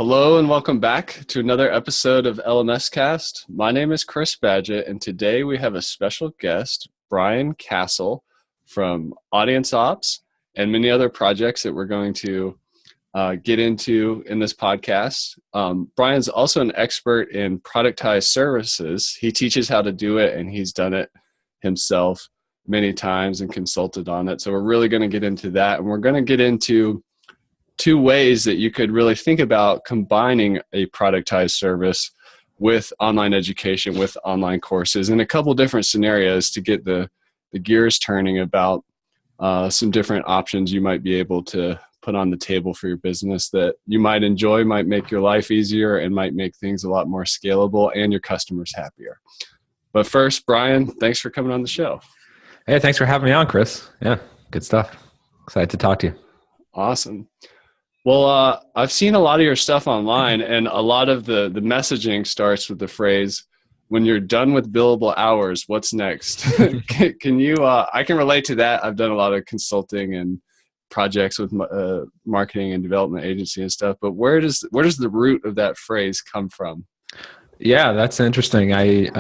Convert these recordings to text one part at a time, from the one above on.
Hello and welcome back to another episode of LMScast. My name is Chris Badgett, and today we have a special guest, Brian Casel from AudienceOps and many other projects that we're going to get into in this podcast. Brian's also an expert in productized services. He teaches how to do it, and he's done it himself many times and consulted on it. So we're really going to get into that, and we're going to get into two ways that you could really think about combining a productized service with online education, with online courses, and a couple different scenarios to get the gears turning about some different options you might be able to put on the table for your business that you might enjoy, might make your life easier, and might make things a lot more scalable and your customers happier. But first, Brian, thanks for coming on the show. Hey, thanks for having me on, Chris. Yeah, good stuff. Excited to talk to you. Awesome. Well, I've seen a lot of your stuff online, and a lot of the messaging starts with the phrase, when you're done with billable hours, what's next? Can you, I can relate to that. I've done a lot of consulting and projects with marketing and development agency and stuff, but where does the root of that phrase come from? Yeah, that's interesting. I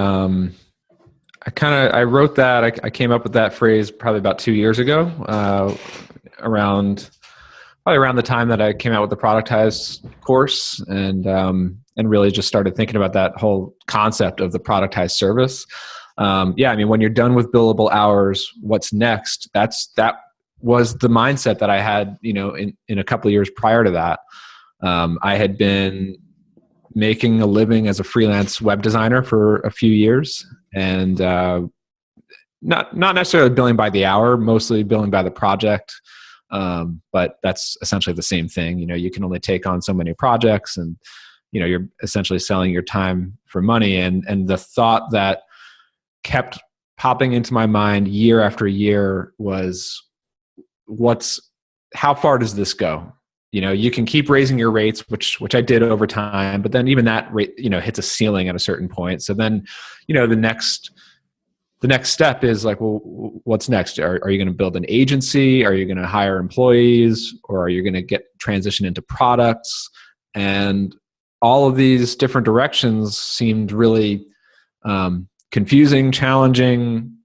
wrote that, I came up with that phrase probably about 2 years ago, around the time that I came out with the Productized course and really just started thinking about that whole concept of the productized service. When you're done with billable hours, what's next? That was the mindset that I had, in a couple of years prior to that. I had been making a living as a freelance web designer for a few years, and not necessarily billing by the hour, mostly billing by the project. But that's essentially the same thing. You can only take on so many projects, and you're essentially selling your time for money. And the thought that kept popping into my mind year after year was, how far does this go? You can keep raising your rates, which I did over time, but then even that rate, hits a ceiling at a certain point. So then, the next step is like, well, what's next? Are you going to build an agency? Are you going to hire employees? Or are you going to transition into products? And all of these different directions seemed really confusing, challenging,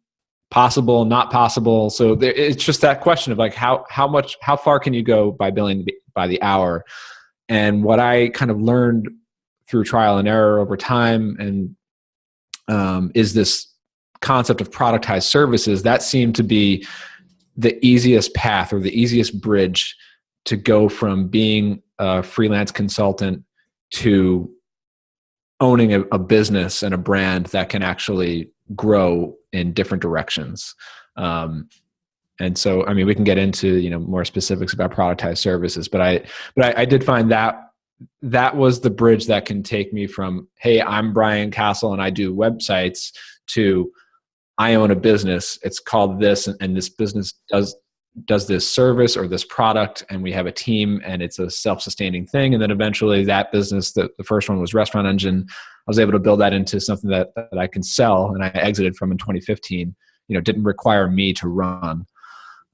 possible, not possible. So it's just that question of like, how far can you go by billing by the hour? And what I kind of learned through trial and error over time and is this concept of productized services that seemed to be the easiest path or the easiest bridge to go from being a freelance consultant to owning a business and a brand that can actually grow in different directions. And so, we can get into, more specifics about productized services, but I did find that was the bridge that can take me from, hey, I'm Brian Casel and I do websites, to I own a business, it's called this, and this business does this service or this product, and we have a team, and it's a self-sustaining thing. And then eventually that business, the first one was Restaurant Engine, I was able to build that into something that I can sell, and I exited from in 2015. Didn't require me to run.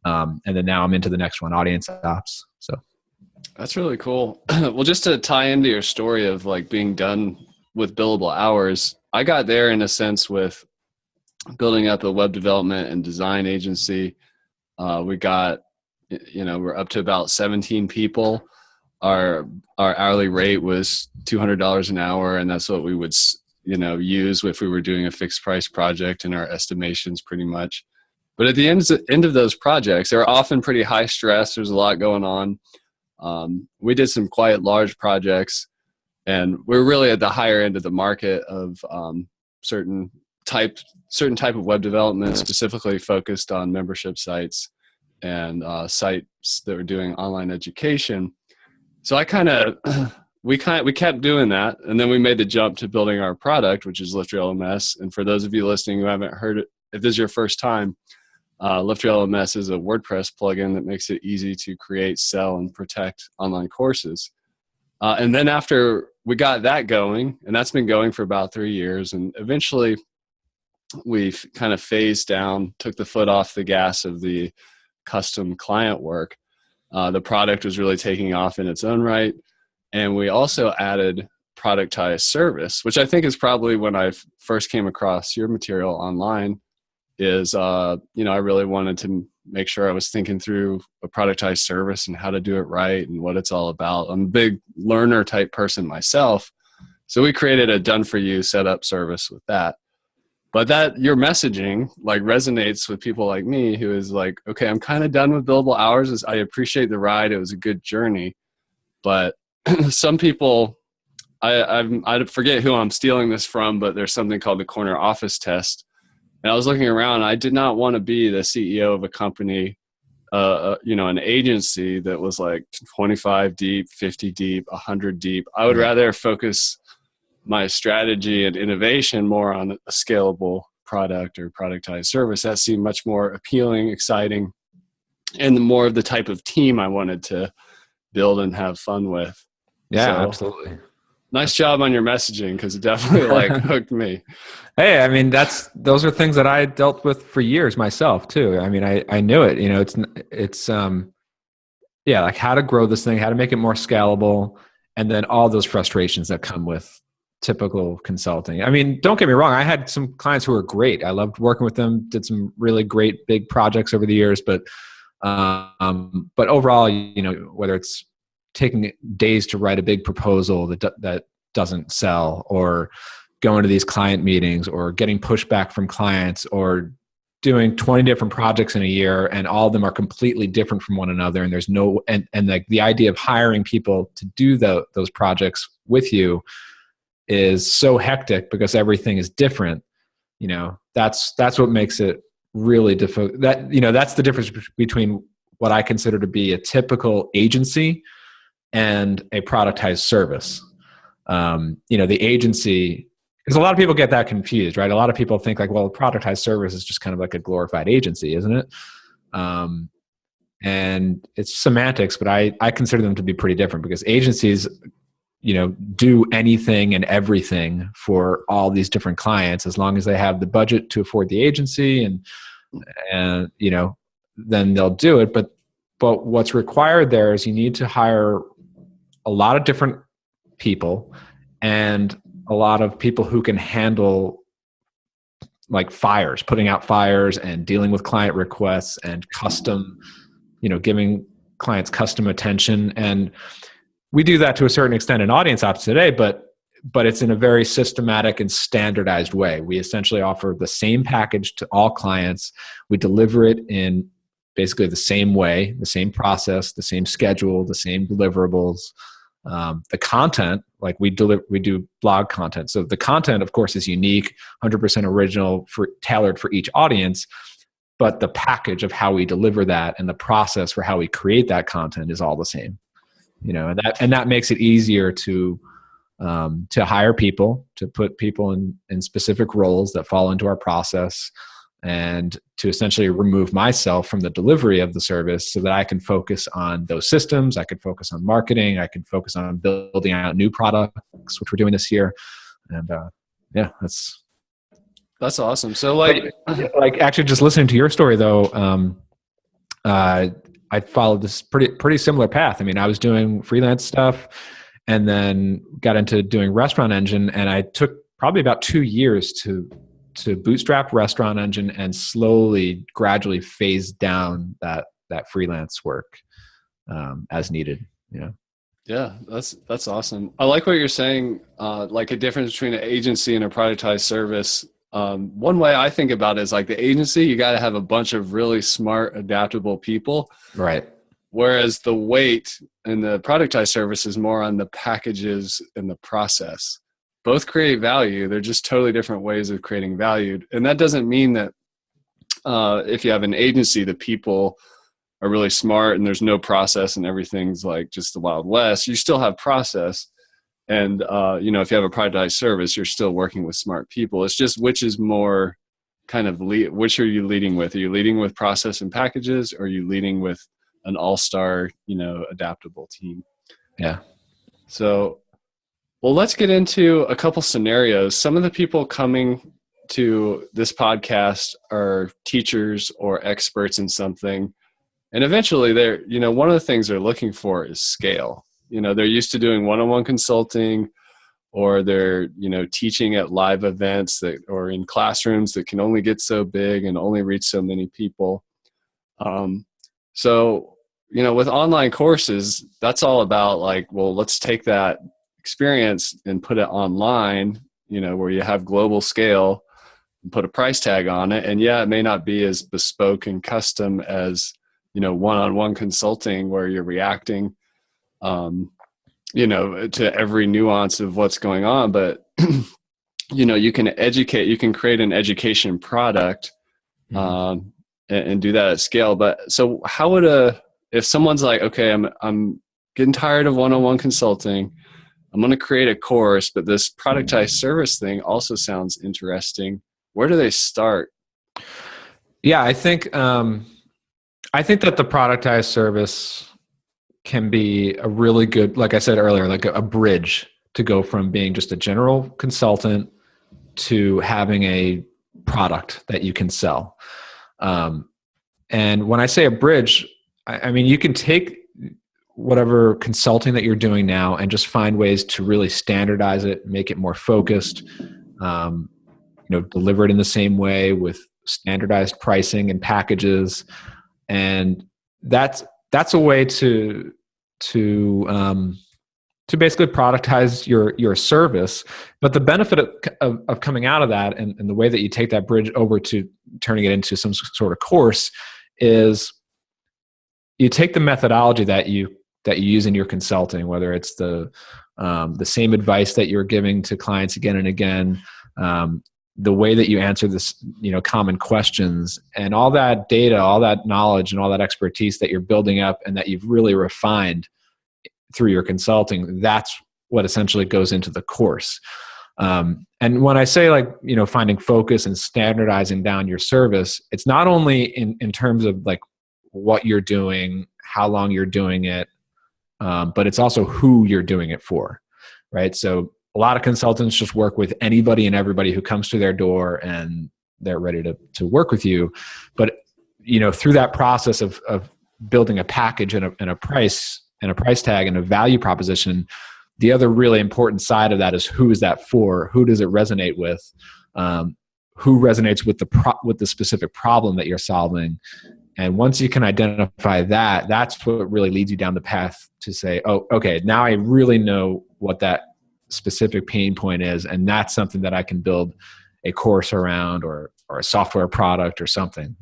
And then now I'm into the next one, AudienceOps. So that's really cool. Well, just to tie into your story of like being done with billable hours, I got there in a sense with building up a web development and design agency. We got, we're up to about 17 people. Our hourly rate was $200 an hour, and that's what we would, use if we were doing a fixed price project in our estimations pretty much. But at the end of those projects, they're often pretty high stress. There's a lot going on. We did some quite large projects, and we're really at the higher end of the market of certain type of web development, specifically focused on membership sites and sites that were doing online education. So we kept doing that, and then we made the jump to building our product, which is LifterLMS. And for those of you listening who haven't heard it, if this is your first time, LifterLMS is a WordPress plugin that makes it easy to create, sell, and protect online courses. And then after we got that going, and that's been going for about 3 years, and eventually we've kind of phased down, took the foot off the gas of the custom client work. The product was really taking off in its own right. And we also added productized service, which I think is probably when I first came across your material online. Is I really wanted to make sure I was thinking through a productized service and how to do it right and what it's all about. I'm a big learner type person myself, so we created a done for you setup service with that. But that your messaging like resonates with people like me, who is like, okay, I'm kind of done with billable hours. I appreciate the ride; it was a good journey, but some people, I forget who I'm stealing this from, but there's something called the corner office test. And I was looking around. I did not want to be the CEO of a company, an agency that was like 25 deep, 50 deep, 100 deep. I would rather focus my strategy and innovation more on a scalable product or productized service. That seemed much more appealing, exciting, and more of the type of team I wanted to build and have fun with. Yeah, So, absolutely. Nice job on your messaging, because it definitely hooked me. Hey, I mean, those are things that I dealt with for years myself too. I mean, I knew it. It's like how to grow this thing, how to make it more scalable, and then all those frustrations that come with typical consulting. I mean, don't get me wrong. I had some clients who were great. I loved working with them. Did some really great big projects over the years, but overall, whether it's taking days to write a big proposal that doesn't sell, or going to these client meetings, or getting pushback from clients, or doing 20 different projects in a year, and all of them are completely different from one another. And there's no, and like the idea of hiring people to do those projects with you is so hectic because everything is different. That's what makes it really difficult. That's the difference between what I consider to be a typical agency and a productized service. The agency, because a lot of people get that confused, right? A lot of people think like, well, a productized service is just kind of like a glorified agency, isn't it? And it's semantics, but I consider them to be pretty different, because agencies, do anything and everything for all these different clients, as long as they have the budget to afford the agency, and then they'll do it. But what's required there is you need to hire a lot of different people, and a lot of people who can handle like fires, putting out fires and dealing with client requests and custom, giving clients custom attention. And we do that to a certain extent in AudienceOps today, but it's in a very systematic and standardized way. We essentially offer the same package to all clients. We deliver it in basically the same way, the same process, the same schedule, the same deliverables. The content, like we do blog content. So the content, of course, is unique, 100% original, tailored for each audience. But the package of how we deliver that and the process for how we create that content is all the same. And that makes it easier to hire people, to put people in specific roles that fall into our process, and to essentially remove myself from the delivery of the service so that I can focus on those systems. I can focus on marketing. I can focus on building out new products, which we're doing this year. And that's awesome. So like actually just listening to your story though, I followed this pretty similar path. I mean, I was doing freelance stuff and then got into doing Restaurant Engine, and I took probably about 2 years to bootstrap Restaurant Engine and gradually phase down that freelance work as needed. Yeah, that's awesome. I like what you're saying. Like a difference between an agency and a productized service. One way I think about it is like the agency, you got to have a bunch of really smart, adaptable people. Right. Whereas the weight in the productized service is more on the packages and the process. Both create value. They're just totally different ways of creating value. And that doesn't mean that if you have an agency, the people are really smart and there's no process and everything's like just the Wild West. You still have process. And, if you have a productized service, you're still working with smart people. It's just which is more kind of which are you leading with? Are you leading with process and packages, or are you leading with an all-star, adaptable team? Yeah. So, well, let's get into a couple scenarios. Some of the people coming to this podcast are teachers or experts in something. And eventually one of the things they're looking for is scale. they're used to doing one-on-one consulting, or they're, teaching at live events or in classrooms that can only get so big and only reach so many people. So, with online courses, that's all about like, well, let's take that experience and put it online, where you have global scale and put a price tag on it. And yeah, it may not be as bespoke and custom as, one-on-one consulting where you're reacting, to every nuance of what's going on, but you can create an education product, and do that at scale. But so how would if someone's like, okay, I'm getting tired of one-on-one consulting, I'm going to create a course, but this productized service thing also sounds interesting. Where do they start? Yeah, I think that the productized service can be a really good, like I said earlier, like a bridge to go from being just a general consultant to having a product that you can sell. And when I say a bridge, I mean, you can take whatever consulting that you're doing now and just find ways to really standardize it, make it more focused, deliver it in the same way with standardized pricing and packages. And that's a way to basically productize your service. But the benefit of coming out of that and the way that you take that bridge over to turning it into some sort of course is you take the methodology that you use in your consulting, whether it's the same advice that you're giving to clients again and again, the way that you answer this, common questions, and all that data, all that knowledge, and all that expertise that you're building up and that you've really refined through your consulting. That's what essentially goes into the course. And when I say finding focus and standardizing down your service, it's not only in terms of like what you're doing, how long you're doing it, but it's also who you're doing it for, right? So a lot of consultants just work with anybody and everybody who comes to their door and they're ready to work with you. But, through that process of building a package and a price tag and a value proposition, the other really important side of that is who is that for? Who does it resonate with? Who resonates with the specific problem that you're solving? And once you can identify that, that's what really leads you down the path to say, oh, okay, now I really know what that specific pain point is, and that's something that I can build a course around or a software product or something,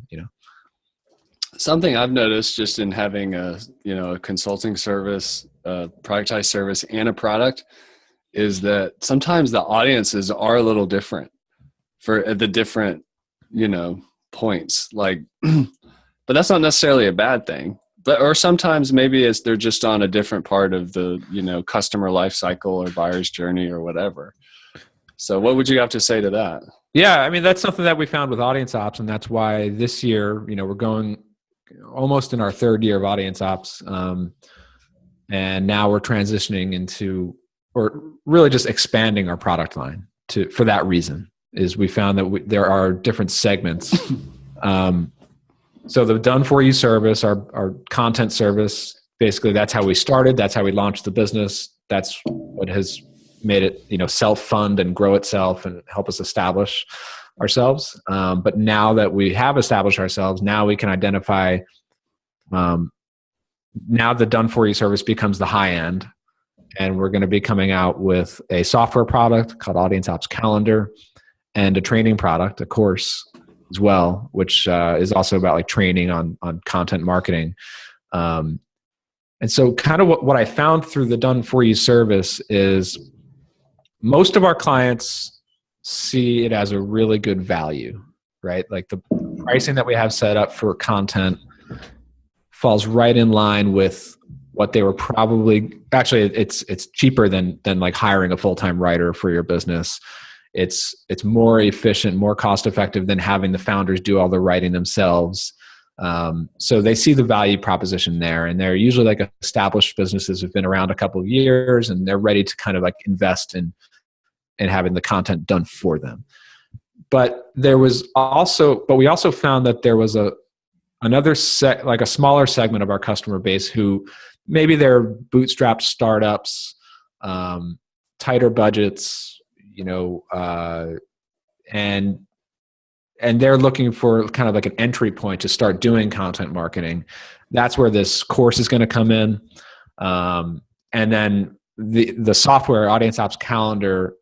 Something I've noticed just in having a consulting service, a productized service, and a product is that sometimes the audiences are a little different for the different, points. Like, but that's not necessarily a bad thing. Or sometimes maybe they're just on a different part of the, customer life cycle or buyer's journey or whatever. So what would you have to say to that? Yeah, I mean, that's something that we found with AudienceOps, and that's why this year, we're going almost in our third year of AudienceOps, and now we're transitioning into, or really just expanding our product line for that reason, is we found that there are different segments. So the done for you service, our content service, basically that's how we started. That's how we launched the business. That's what has made it, self-fund and grow itself and help us establish ourselves. But now that we have established ourselves, now we can identify, now the done for you service becomes the high end. And we're going to be coming out with a software product called AudienceOps Calendar and a training product, a course as well, which is also about like training on content marketing. And so kind of what I found through the done for you service is most of our clients see it as a really good value, right? Like the pricing that we have set up for content falls right in line with what they were actually it's cheaper than like hiring a full-time writer for your business. It's more efficient, more cost effective than having the founders do all the writing themselves. So they see the value proposition there, and they're usually like established businesses who've been around a couple of years, and they're ready to kind of like invest in having the content done for them. But we also found that there was another like a smaller segment of our customer base who maybe they're bootstrapped startups, tighter budgets, and they're looking for kind of like an entry point to start doing content marketing. That's where this course is going to come in. And then the software AudienceOps calendar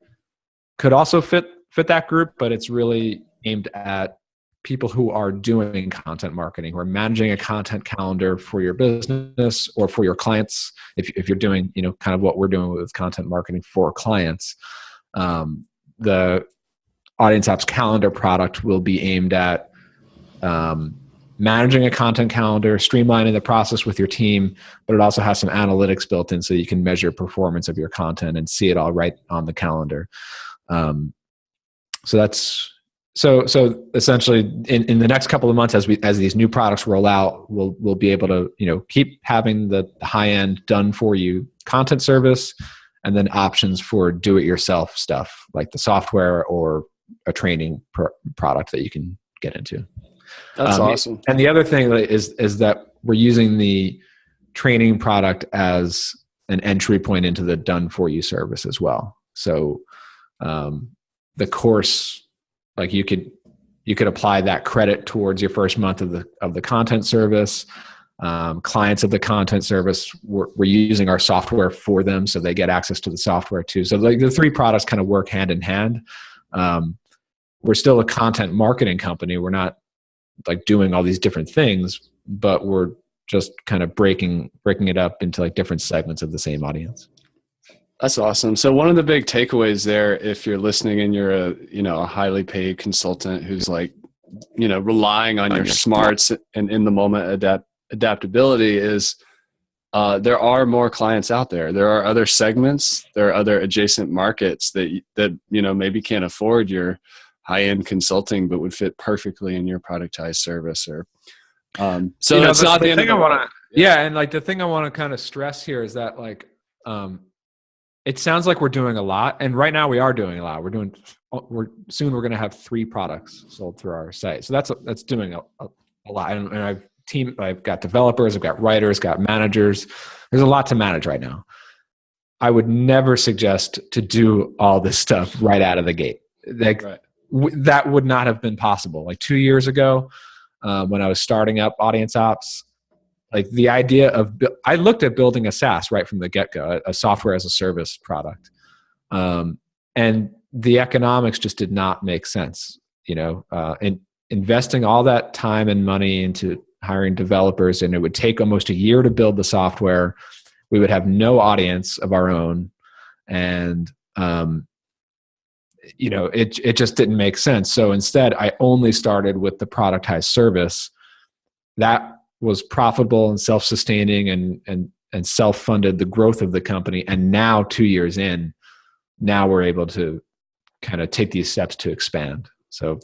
could also fit that group, but it's really aimed at people who are doing content marketing, who are managing a content calendar for your business or for your clients. If you're doing, kind of what we're doing with content marketing for clients, the AudienceOps calendar product will be aimed at managing a content calendar, streamlining the process with your team, but it also has some analytics built in so you can measure performance of your content and see it all right on the calendar. So essentially in the next couple of months, as these new products roll out, we'll be able to, keep having the high-end done for you content service, and then options for do-it-yourself stuff like the software or a training product that you can get into. That's awesome. And the other thing is that we're using the training product as an entry point into the done for you service as well. So the course, like you could apply that credit towards your first month of the content service. Clients of the content service, we're using our software for them, so they get access to the software too. So like the three products kind of work hand in hand. We're still a content marketing company. We're not like doing all these different things, but we're just kind of breaking it up into like different segments of the same audience. That's awesome. So one of the big takeaways there, if you're listening and you're a highly paid consultant who's like, relying on your smarts and in the moment adaptability, is there are more clients out there. There are other segments. There are other adjacent markets that maybe can't afford your high-end consulting, but would fit perfectly in your productized service. Or so it's not the thing I want to. Yeah, and like the thing I want to kind of stress here is that like it sounds like we're doing a lot, and right now we are doing a lot. We're going to have 3 products sold through our site, so that's doing a lot. And I've got developers, I've got writers, got managers. There's a lot to manage right now. I would never suggest to do all this stuff right out of the gate. That would not have been possible. Like 2 years ago, when I was starting up AudienceOps, like the idea I looked at building a SaaS right from the get-go, a software as a service product. And the economics just did not make sense, and investing all that time and money into hiring developers, and it would take almost a year to build the software. We would have no audience of our own. And, it just didn't make sense. So instead, I only started with the productized service that was profitable and self-sustaining and self-funded the growth of the company. And now 2 years in, now we're able to kind of take these steps to expand. So,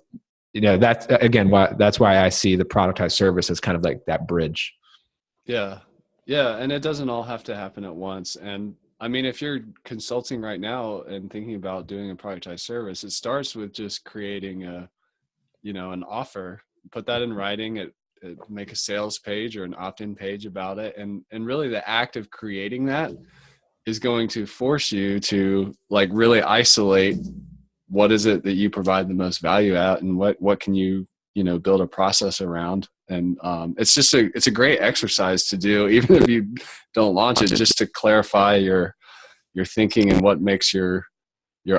that's why I see the productized service as kind of like that bridge. Yeah. Yeah. And it doesn't all have to happen at once. And I mean, if you're consulting right now and thinking about doing a productized service, it starts with just creating an offer, put that in writing, make a sales page or an opt-in page about it. And really the act of creating that is going to force you to like really isolate what is it that you provide the most value at, and what can you build a process around. And it's just it's a great exercise to do, even if you don't launch it, just to clarify your thinking and what makes your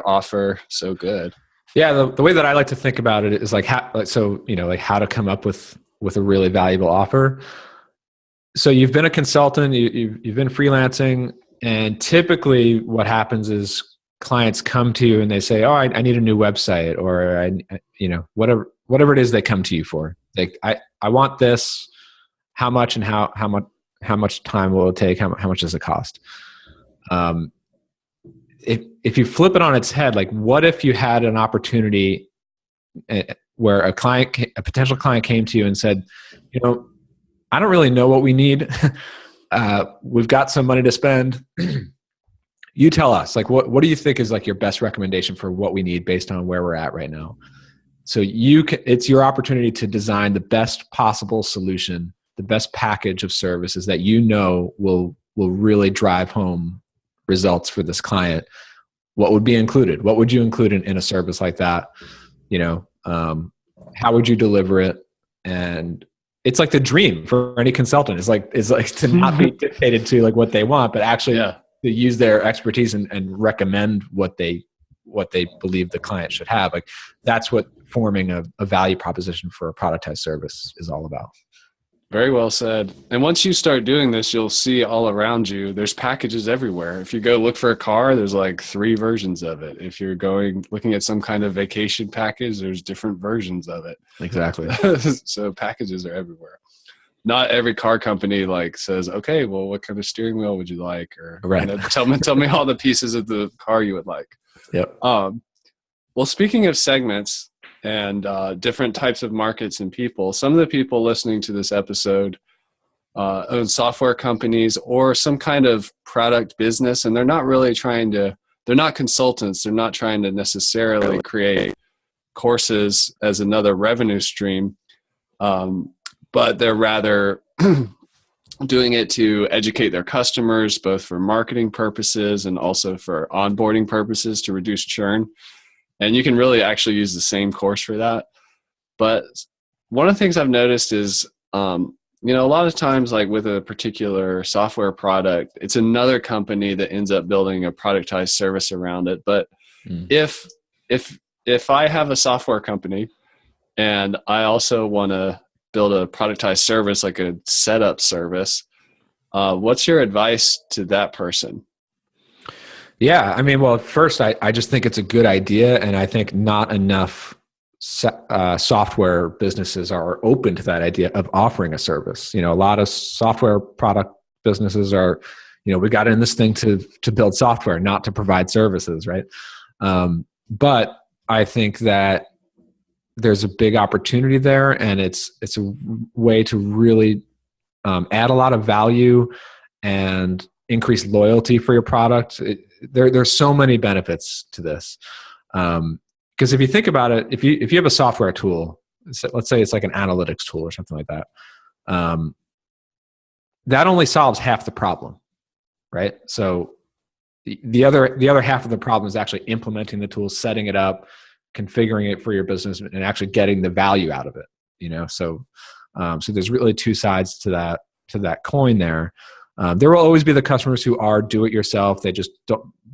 offer so good. Yeah, the way that I like to think about it is like how to come up with a really valuable offer. So you've been a consultant, you've been freelancing, and typically what happens is clients come to you and they say, "Oh, I need a new website," or whatever it is they come to you for. Like, I want this. How much and how much time will it take? How much does it cost? If you flip it on its head, like what if you had an opportunity where a potential client came to you and said, I don't really know what we need. We've got some money to spend. You tell us, like, what do you think is like your best recommendation for what we need based on where we're at right now? So it's your opportunity to design the best possible solution, the best package of services that will will really drive home results for this client, what would be included? What would you include in a service like that? How would you deliver it? And it's like the dream for any consultant. It's like to not be dictated to like what they want, but actually to use their expertise and recommend what they believe the client should have. Like that's what forming a value proposition for a productized service is all about. Very well said. And once you start doing this, you'll see all around you, there's packages everywhere. If you go look for a car, there's like 3 versions of it. If you're looking at some kind of vacation package, there's different versions of it. Exactly. So packages are everywhere. Not every car company like says, okay, well, what kind of steering wheel would you like? Or right. Tell me all the pieces of the car you would like. Yep. Well, speaking of segments, and different types of markets and people. Some of the people listening to this episode own software companies or some kind of product business, and they're not really they're not consultants. They're not trying to necessarily create courses as another revenue stream, but they're rather doing it to educate their customers, both for marketing purposes and also for onboarding purposes to reduce churn. And you can really actually use the same course for that. But one of the things I've noticed is, a lot of times like with a particular software product, it's another company that ends up building a productized service around it. But if I have a software company and I also want to build a productized service, like a setup service, what's your advice to that person? Yeah, I mean, well, first, I just think it's a good idea, and I think not enough software businesses are open to that idea of offering a service. A lot of software product businesses are, we got in this thing to build software, not to provide services, right? But I think that there's a big opportunity there, and it's a way to really add a lot of value and increase loyalty for your product. There's so many benefits to this. Because if you think about it, if you have a software tool, let's say it's like an analytics tool or something like that, that only solves half the problem, right? So the other half of the problem is actually implementing the tool, setting it up, configuring it for your business, and actually getting the value out of it. So there's really 2 sides to that coin there. There will always be the customers who are do-it-yourself. They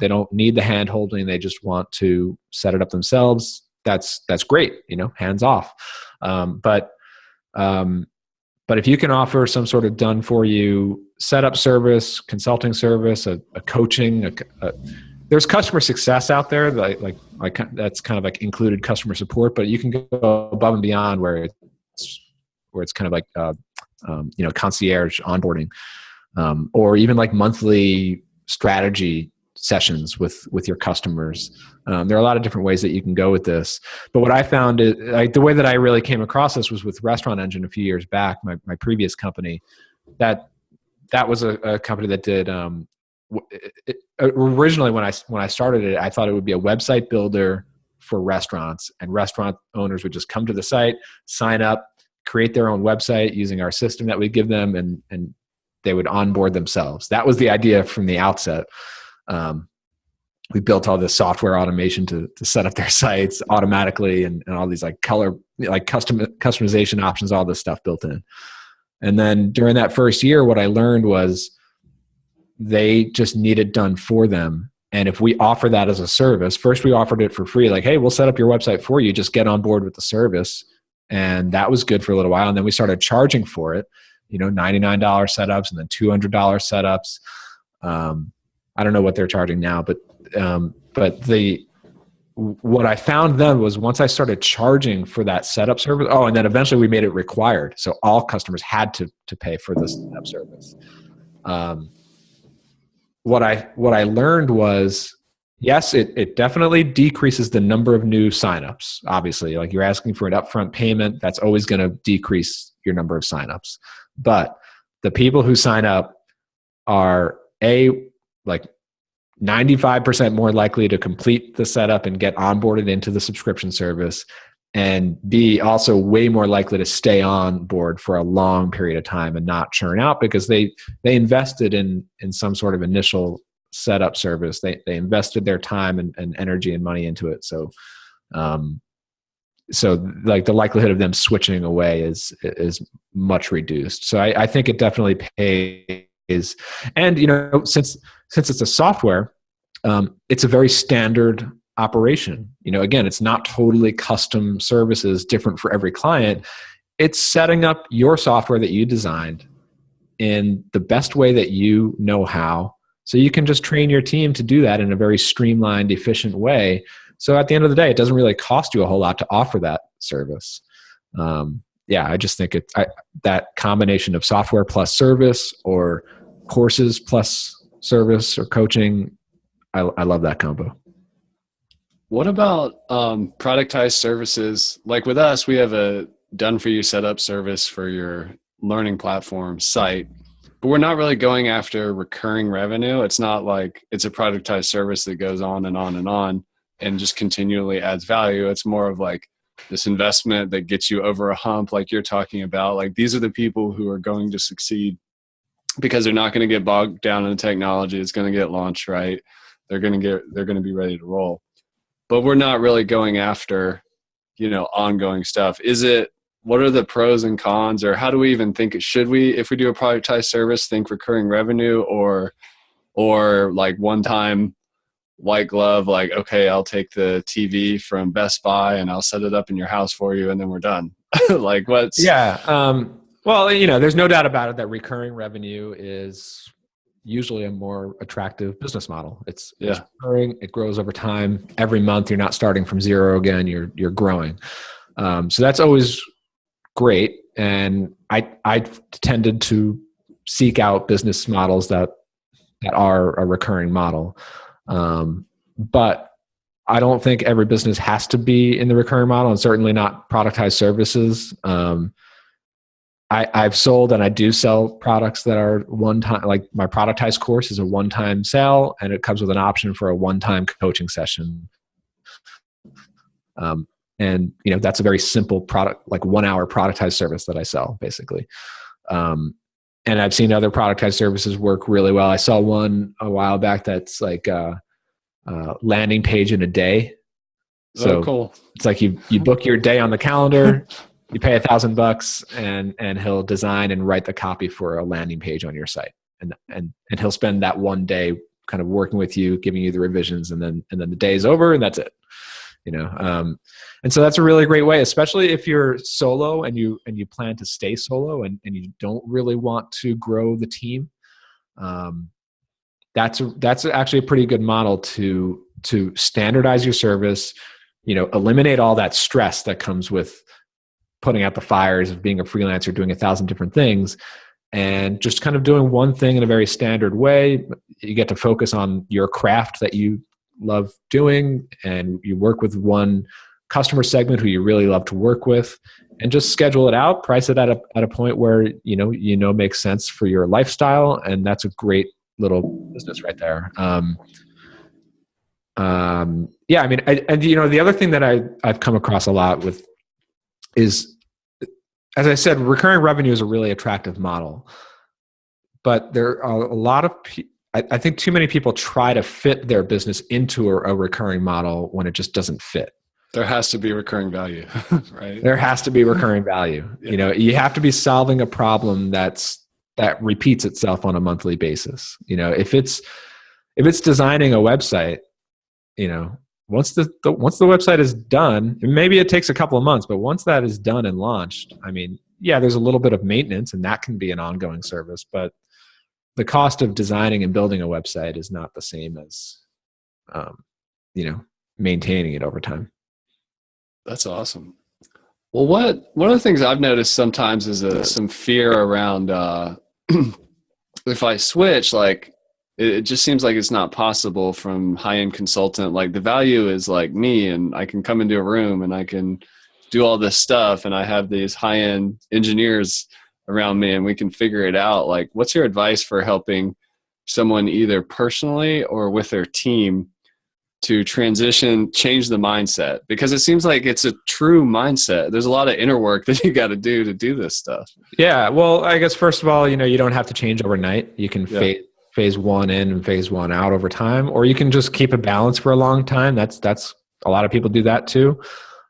don't need the hand holding. They just want to set it up themselves. That's great, hands off. But if you can offer some sort of done for you setup service, consulting service, a coaching, there's customer success out there like that's kind of like included customer support, but you can go above and beyond where it's kind of like concierge onboarding. Or even like monthly strategy sessions with your customers. There are a lot of different ways that you can go with this. But what I found is like the way that I really came across this was with Restaurant Engine a few years back, my previous company. That was a company that did originally when I started it, I thought it would be a website builder for restaurants, and restaurant owners would just come to the site, sign up, create their own website using our system that we give them, and they would onboard themselves. That was the idea from the outset. We built all this software automation to set up their sites automatically, and all these like customization options, all this stuff built in. And then during that first year, what I learned was they just needed done for them. And if we offer that as a service, first we offered it for free, like, hey, we'll set up your website for you, just get on board with the service. And that was good for a little while. And then we started charging for it, $99 setups and then $200 setups. I don't know what they're charging now, but what I found then was once I started charging for that setup service, and then eventually we made it required. So all customers had to pay for this setup service. What I learned was, yes, it definitely decreases the number of new signups. Obviously, like you're asking for an upfront payment, that's always going to decrease your number of signups. But the people who sign up are like 95% more likely to complete the setup and get onboarded into the subscription service. and B, also way more likely to stay on board for a long period of time and not churn out because they invested in some sort of initial setup service. They invested their time and energy and money into it. So like the likelihood of them switching away is much reduced. So I think it definitely pays. And since it's a software, it's a very standard operation. Again, it's not totally custom services different for every client. It's setting up your software that you designed in the best way that you know how, so you can just train your team to do that in a very streamlined, efficient way. So at the end of the day, it doesn't really cost you a whole lot to offer that service. I just think that combination of software plus service, or courses plus service or coaching, I love that combo. What about productized services? Like with us, we have a done-for-you setup service for your learning platform site, but we're not really going after recurring revenue. It's not like it's a productized service that goes on and on and on and just continually adds value. It's more of like this investment that gets you over a hump, like you're talking about. Like these are the people who are going to succeed because they're not going to get bogged down in the technology. It's going to get launched right. They're going to be ready to roll. But we're not really going after, ongoing stuff. What are the pros and cons, or how do we even think should we, if we do a productized service, think recurring revenue or like one time white glove, like, okay, I'll take the TV from Best Buy and I'll set it up in your house for you and then we're done. Like what's... Yeah. Well, there's no doubt about it that recurring revenue is usually a more attractive business model. It's recurring, it grows over time. Every month you're not starting from zero again, you're growing. So that's always great. And I tended to seek out business models that are a recurring model. But I don't think every business has to be in the recurring model, and certainly not productized services. I've sold and I do sell products that are one-time, like my productized course is a one-time sale and it comes with an option for a one-time coaching session. And that's a very simple product, like 1 hour productized service that I sell basically. And I've seen other productized services work really well. I saw one a while back that's like a landing page in a day. So cool. It's like you book your day on the calendar, you pay $1,000 and he'll design and write the copy for a landing page on your site. And he'll spend that one day kind of working with you, giving you the revisions, and then the day is over and that's it. And so that's a really great way, especially if you're solo and you plan to stay solo and you don't really want to grow the team. That's actually a pretty good model to standardize your service, eliminate all that stress that comes with putting out the fires of being a freelancer, doing 1,000 different things, and just kind of doing one thing in a very standard way. You get to focus on your craft that you love doing, and you work with one customer segment who you really love to work with, and just schedule it out, price it at a point where makes sense for your lifestyle, and that's a great little business right there. The other thing that I've come across a lot with is, as I said, recurring revenue is a really attractive model, but there are a lot of I think too many people try to fit their business into a recurring model when it just doesn't fit. There has to be recurring value, right? There has to be recurring value. Yeah. You have to be solving a problem that repeats itself on a monthly basis. If it's designing a website, once the website is done, maybe it takes a couple of months, but once that is done and launched, there's a little bit of maintenance and that can be an ongoing service, but the cost of designing and building a website is not the same as, maintaining it over time. That's awesome. Well, one of the things I've noticed sometimes is some fear around if I switch, like it just seems like it's not possible from high-end consultant. Like the value is like me, and I can come into a room and I can do all this stuff, and I have these high-end engineers around me and we can figure it out. Like, what's your advice for helping someone either personally or with their team to change the mindset? Because it seems like it's a true mindset. There's a lot of inner work that you got to do this stuff. Yeah. Well, I guess first of all, you don't have to change overnight. You can phase one in and phase one out over time, or you can just keep a balance for a long time. That's a lot of people do that too.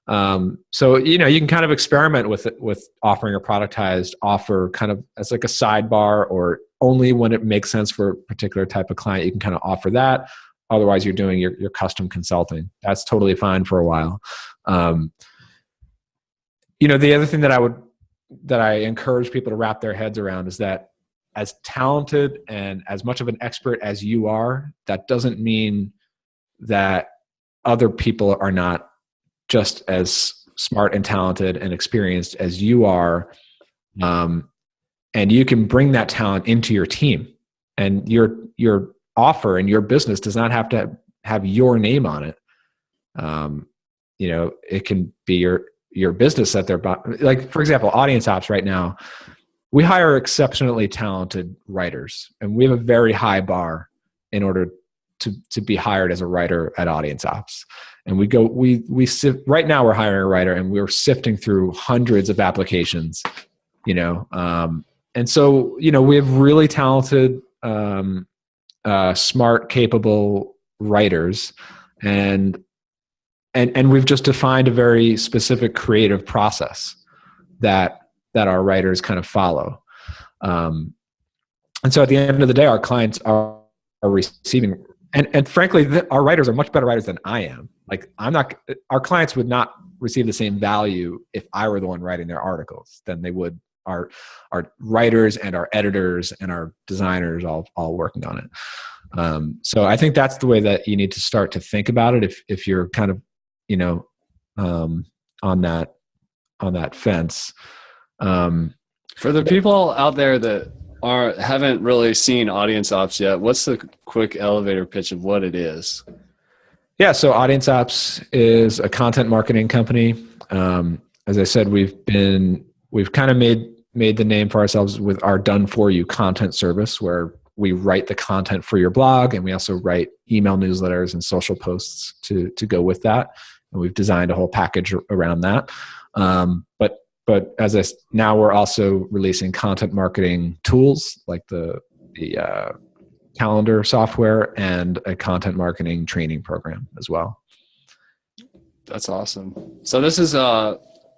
So, you can kind of experiment with offering a productized offer kind of as like a sidebar, or only when it makes sense for a particular type of client, you can kind of offer that. Otherwise, you're doing your custom consulting. That's totally fine for a while. The other thing that I encourage people to wrap their heads around is that as talented and as much of an expert as you are, that doesn't mean that other people are not just as smart and talented and experienced as you are. And you can bring that talent into your team, and your offer and your business does not have to have your name on it. It can be your business that they're like, for example, AudienceOps right now, we hire exceptionally talented writers, and we have a very high bar in order to be hired as a writer at AudienceOps. And we sift, right now we're hiring a writer, and we're sifting through hundreds of applications, and so, we have really talented, smart, capable writers, and we've just defined a very specific creative process that our writers kind of follow. And so at the end of the day, our clients are receiving, and frankly, our writers are much better writers than I am. Like, our clients would not receive the same value if I were the one writing their articles than they would our writers and our editors and our designers all working on it. So I think that's the way that you need to start to think about it if you're kind of, on that fence. For the people out there that haven't really seen AudienceOps yet, what's the quick elevator pitch of what it is? Yeah, so AudienceOps is a content marketing company. As I said, we've kind of made the name for ourselves with our done for you content service, where we write the content for your blog, and we also write email newsletters and social posts to go with that. And we've designed a whole package around that. But now we're also releasing content marketing tools like the calendar software and a content marketing training program as well. That's awesome. So this is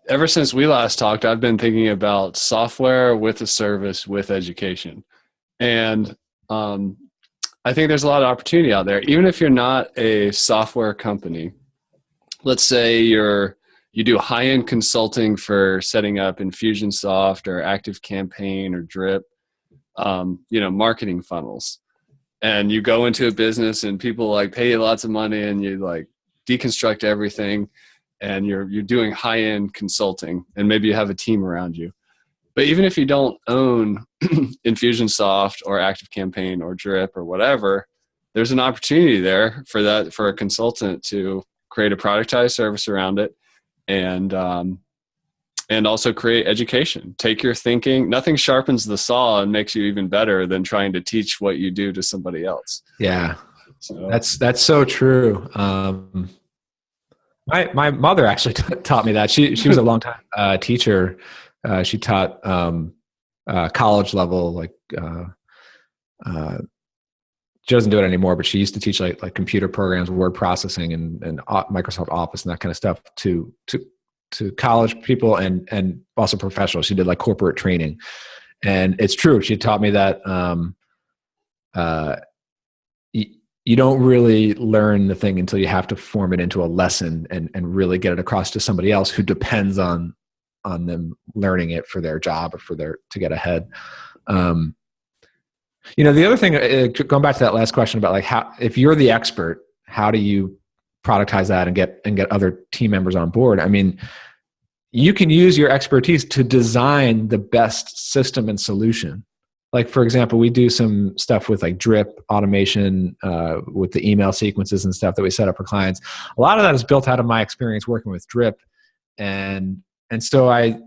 ever since we last talked, I've been thinking about software with a service with education. And I think there's a lot of opportunity out there. Even if you're not a software company, let's say you do high-end consulting for setting up Infusionsoft or ActiveCampaign or Drip, marketing funnels. And you go into a business and people pay you lots of money, and you deconstruct everything, and you're doing high-end consulting, and maybe you have a team around you. But even if you don't own Infusionsoft or ActiveCampaign or Drip or whatever, there's an opportunity there for a consultant to create a productized service around it, and also create education. Take your thinking. Nothing sharpens the saw and makes you even better than trying to teach what you do to somebody else. Yeah, so that's so true. My mother actually taught me that. She was a long time teacher. She taught college level, she doesn't do it anymore, but she used to teach like computer programs, word processing, and Microsoft Office and that kind of stuff to college people and also professionals. She did corporate training, and it's true. She taught me that you don't really learn the thing until you have to form it into a lesson and really get it across to somebody else who depends on them learning it for their job or to get ahead. The other thing, going back to that last question about how, if you're the expert, how do you productize that and get other team members on board? I mean, you can use your expertise to design the best system and solution. For example, we do some stuff with Drip automation, with the email sequences and stuff that we set up for clients. A lot of that is built out of my experience working with Drip. And so I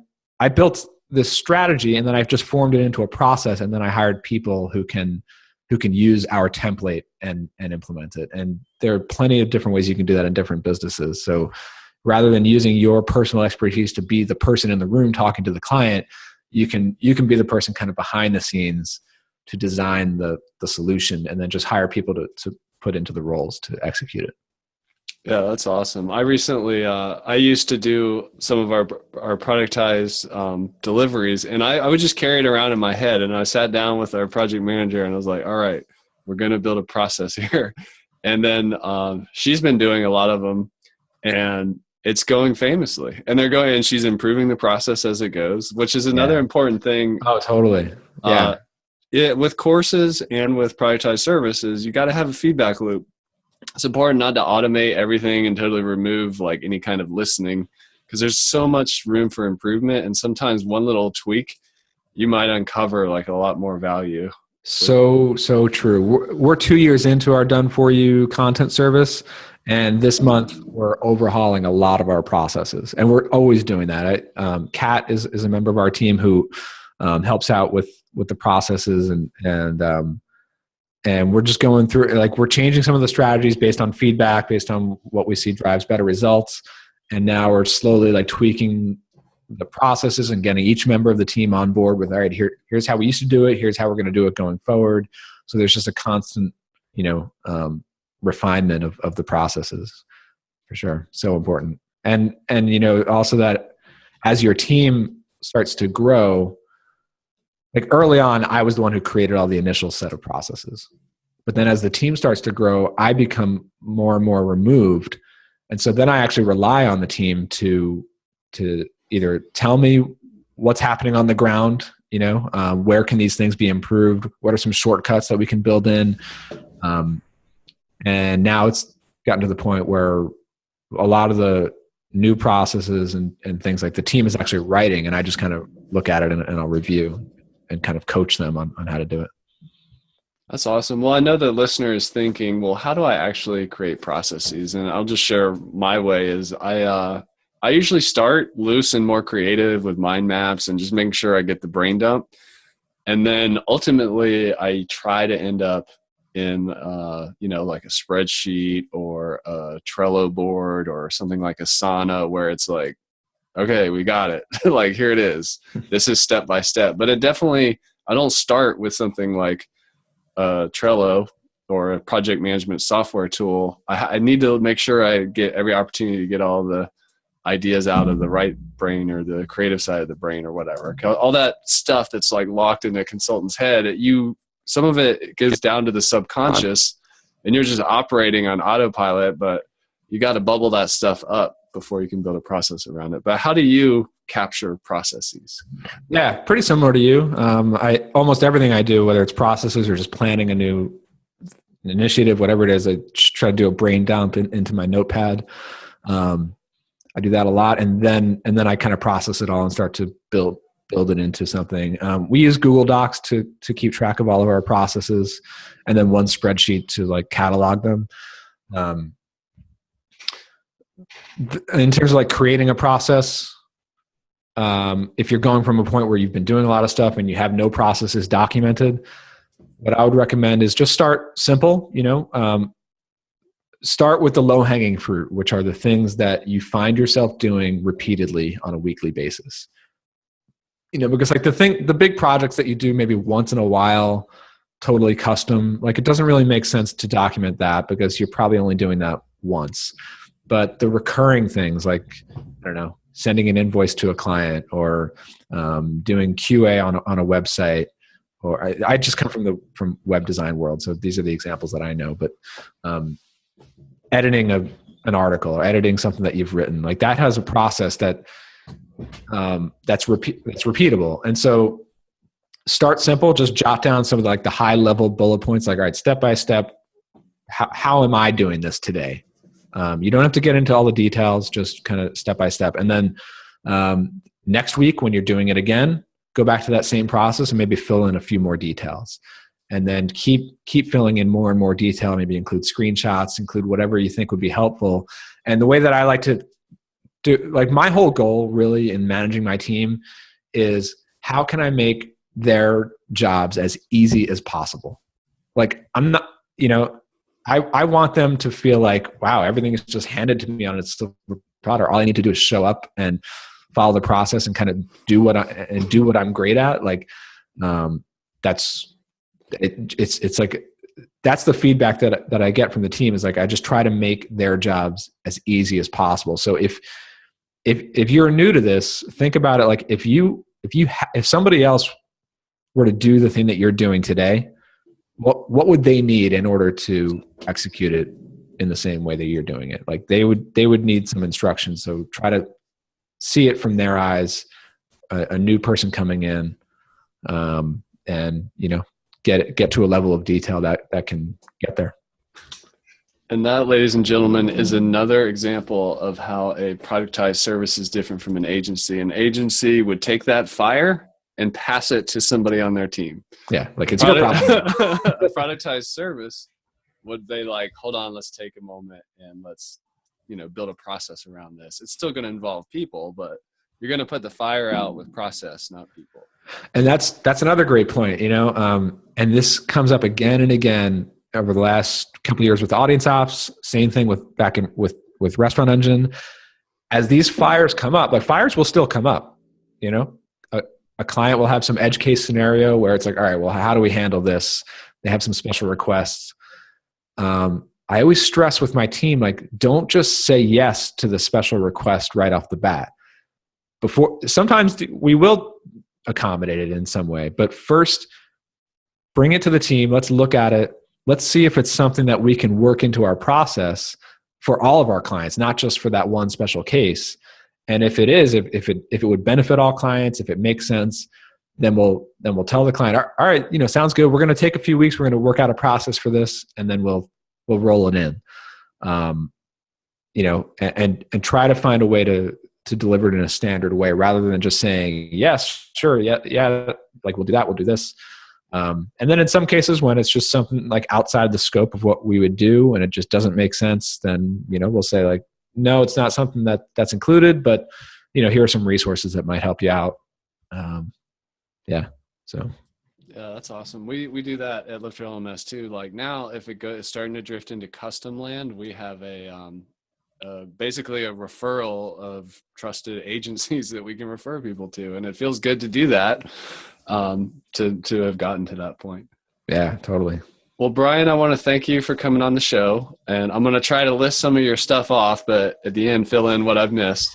built this strategy, and then I've just formed it into a process, and then I hired people who can who can use our template and implement it. And there are plenty of different ways you can do that in different businesses. So rather than using your personal expertise to be the person in the room talking to the client, you can be the person kind of behind the scenes to design the solution, and then just hire people to put into the roles to execute it. Yeah, that's awesome. I recently, I used to do some of our productized deliveries, and I would just carry it around in my head. And I sat down with our project manager, and I was like, all right, we're going to build a process here. And then she's been doing a lot of them, and it's going famously. And they're going, and she's improving the process as it goes, which is another important thing. Oh, totally. Yeah. With courses and with productized services, you got to have a feedback loop. It's important not to automate everything and totally remove like any kind of listening, because there's so much room for improvement. And sometimes one little tweak, you might uncover like a lot more value. So true. We're 2 years into our done for you content service. And this month we're overhauling a lot of our processes, and we're always doing that. Kat is a member of our team who helps out with the processes, and we're just going through, like, we're changing some of the strategies based on feedback, based on what we see drives better results. And now we're slowly like tweaking the processes and getting each member of the team on board with, all right, here's how we used to do it. Here's how we're going to do it going forward. So there's just a constant, refinement of the processes, for sure. So important. And also that as your team starts to grow, like early on, I was the one who created all the initial set of processes. But then as the team starts to grow, I become more and more removed. And so then I actually rely on the team to either tell me what's happening on the ground, where can these things be improved? What are some shortcuts that we can build in? And now it's gotten to the point where a lot of the new processes and things like the team is actually writing, and I just kind of look at it and I'll review and kind of coach them on how to do it. That's awesome. Well, I know the listener is thinking, well, how do I actually create processes? And I'll just share my way is I usually start loose and more creative with mind maps and just making sure I get the brain dump. And then ultimately I try to end up in, like a spreadsheet or a Trello board or something like Asana, where it's like, okay, we got it. Like, here it is. This is step by step. But I don't start with something like Trello or a project management software tool. I need to make sure I get every opportunity to get all the ideas out of the right brain or the creative side of the brain or whatever. All that stuff that's like locked in a consultant's head, some of it goes down to the subconscious and you're just operating on autopilot, but you got to bubble that stuff up before you can build a process around it. But how do you capture processes? Yeah, pretty similar to you. Almost everything I do, whether it's processes or just planning a new initiative, whatever it is, I try to do a brain dump into my notepad. I do that a lot, and then I kind of process it all and start to build it into something. We use Google Docs to keep track of all of our processes, and then one spreadsheet to like catalog them. In terms of like creating a process, if you're going from a point where you've been doing a lot of stuff and you have no processes documented, what I would recommend is just start simple. Start with the low-hanging fruit, which are the things that you find yourself doing repeatedly on a weekly basis. Because like the big projects that you do maybe once in a while, totally custom, like it doesn't really make sense to document that because you're probably only doing that once. But the recurring things like, I don't know, sending an invoice to a client or doing QA on a website, or I just come from web design world, so these are the examples that I know. But editing an article or editing something that you've written, like that has a process that's repeatable. And so start simple, just jot down some of the high level bullet points, like, all right, step by step, how am I doing this today? You don't have to get into all the details, just kind of step by step. And then next week when you're doing it again, go back to that same process and maybe fill in a few more details. And then keep filling in more and more detail, maybe include screenshots, include whatever you think would be helpful. And the way that I like to do, like my whole goal really in managing my team is how can I make their jobs as easy as possible? Like I'm not, I want them to feel like, wow, everything is just handed to me on its silver platter. All I need to do is show up and follow the process and kind of do what I'm great at. Like, it's like, that's the feedback that I get from the team, is like, I just try to make their jobs as easy as possible. So if you're new to this, think about it. Like if somebody else were to do the thing that you're doing today, what would they need in order to execute it in the same way that you're doing it? Like they would need some instruction. So try to see it from their eyes, a new person coming in, and get to a level of detail that can get there. And that, ladies and gentlemen, is another example of how a productized service is different from an agency. An agency would take that fire and pass it to somebody on their team. Yeah, like it's your problem. A productized service, would they like, hold on, let's take a moment and let's, build a process around this. It's still going to involve people, but you're going to put the fire out with process, not people. And that's another great point, and this comes up again and again over the last couple of years with AudienceOps. Same thing with Restaurant Engine. As these fires come up, like fires will still come up, a client will have some edge case scenario where it's like, all right, well, how do we handle this? They have some special requests. I always stress with my team, like, don't just say yes to the special request right off the bat. Sometimes we will accommodate it in some way, but first bring it to the team. Let's look at it. Let's see if it's something that we can work into our process for all of our clients, not just for that one special case. And if it is, if it would benefit all clients, if it makes sense, then we'll tell the client, all right, sounds good. We're going to take a few weeks. We're going to work out a process for this, and then we'll roll it in. And try to find a way to deliver it in a standard way, rather than just saying, yes, sure, yeah, like we'll do that, we'll do this. And then in some cases, when it's just something like outside the scope of what we would do and it just doesn't make sense, then, we'll say like, no, it's not something that's included, but here are some resources that might help you out. Yeah, that's awesome. We do that at LifterLMS too. Like now, if it's starting to drift into custom land, we have basically a referral of trusted agencies that we can refer people to, and it feels good to do that, to have gotten to that point. Yeah, totally. Well, Brian, I want to thank you for coming on the show, and I'm going to try to list some of your stuff off, but at the end, fill in what I've missed.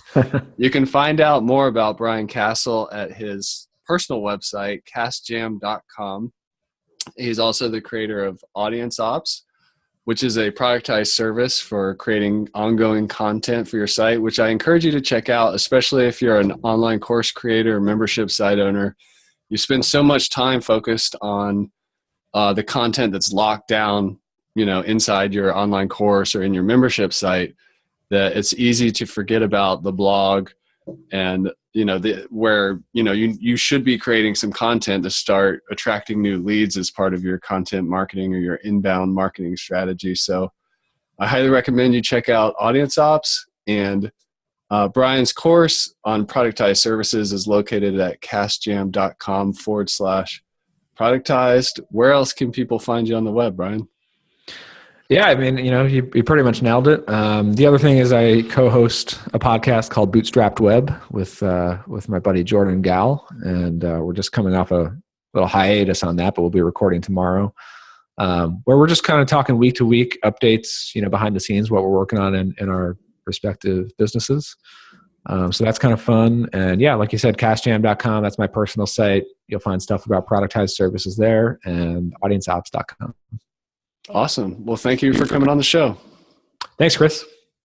You can find out more about Brian Casel at his personal website, castjam.com. He's also the creator of AudienceOps, which is a productized service for creating ongoing content for your site, which I encourage you to check out, especially if you're an online course creator or membership site owner. You spend so much time focused on the content that's locked down, inside your online course or in your membership site, that it's easy to forget about the blog and, where you should be creating some content to start attracting new leads as part of your content marketing or your inbound marketing strategy. So I highly recommend you check out AudienceOps, and Brian's course on productized services is located at castjam.com/productized. Where else can people find you on the web, Brian? Yeah, I mean, you pretty much nailed it. The other thing is I co-host a podcast called Bootstrapped Web with my buddy Jordan Gal, and we're just coming off a little hiatus on that, but we'll be recording tomorrow, where we're just kind of talking week to week updates, behind the scenes, what we're working on in our respective businesses. So that's kind of fun. And yeah, like you said, castjam.com, that's my personal site. You'll find stuff about productized services there, and audienceops.com. Awesome. Well, thank you for coming on the show. Thanks, Chris.